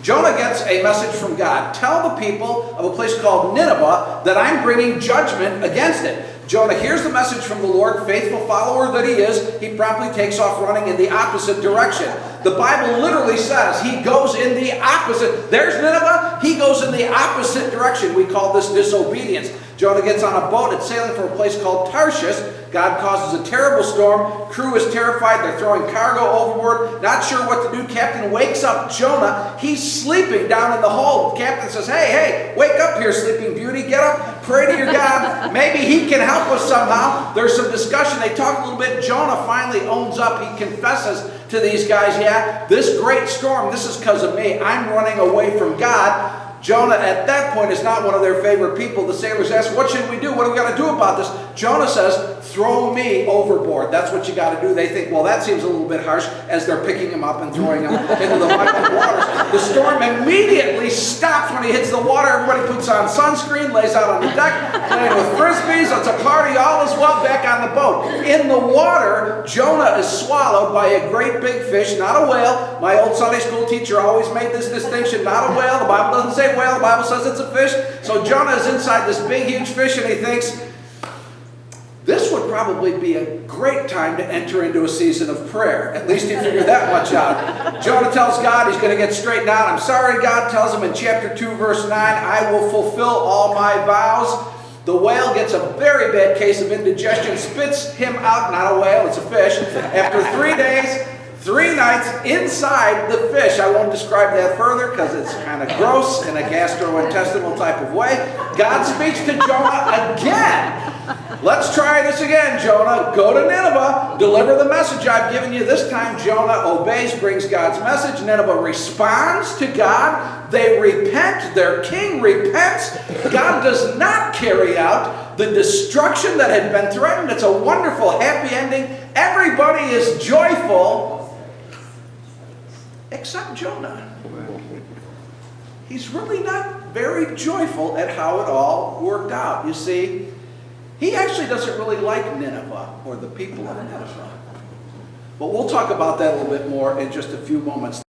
Jonah gets a message from God. Tell the people of a place called Nineveh that I'm bringing judgment against it. Jonah hears the message from the Lord, faithful follower that he is. He promptly takes off running in the opposite direction. The Bible literally says he goes in the opposite. There's Nineveh. He goes in the opposite direction. We call this disobedience. Jonah gets on a boat. It's sailing for a place called Tarshish. God causes a terrible storm. Crew is terrified. They're throwing cargo overboard. Not sure what to do. Captain wakes up Jonah. He's sleeping down in the hold. The captain says, hey, wake up here, sleeping beauty. Get up, pray to your God. Maybe he can help us somehow. There's some discussion. They talk a little bit. Jonah finally owns up. He confesses to these guys, yeah, this great storm, this is because of me. I'm running away from God. Jonah at that point is not one of their favorite people. The sailors ask, what should we do? What do we got to do about this? Jonah says, throw me overboard. That's what you got to do. They think, well, that seems a little bit harsh, as they're picking him up and throwing him into the violent waters. The storm immediately stops when he hits the water. Everybody puts on sunscreen, lays out on the deck, playing with frisbees. It's a party, all is well, back on the boat. In the water, Jonah is swallowed by a great big fish, not a whale. My old Sunday school teacher always made this distinction, not a whale. The Bible doesn't say whale, the Bible says it's a fish. So Jonah is inside this big, huge fish, and he thinks, this would probably be a great time to enter into a season of prayer. At least he figured that much out. Jonah tells God he's going to get straightened out. I'm sorry, God tells him in chapter 2, verse 9, I will fulfill all my vows. The whale gets a very bad case of indigestion, spits him out, not a whale, it's a fish. After 3 days, 3 nights inside the fish. I won't describe that further because it's kind of gross in a gastrointestinal type of way. God speaks to Jonah again. Let's try this again, Jonah. Go to Nineveh. Deliver the message I've given you. This time Jonah obeys, brings God's message. Nineveh responds to God. They repent. Their king repents. God does not carry out the destruction that had been threatened. It's a wonderful, happy ending. Everybody is joyful except Jonah. He's really not very joyful at how it all worked out. You see, he actually doesn't really like Nineveh or the people of Nineveh. But we'll talk about that a little bit more in just a few moments.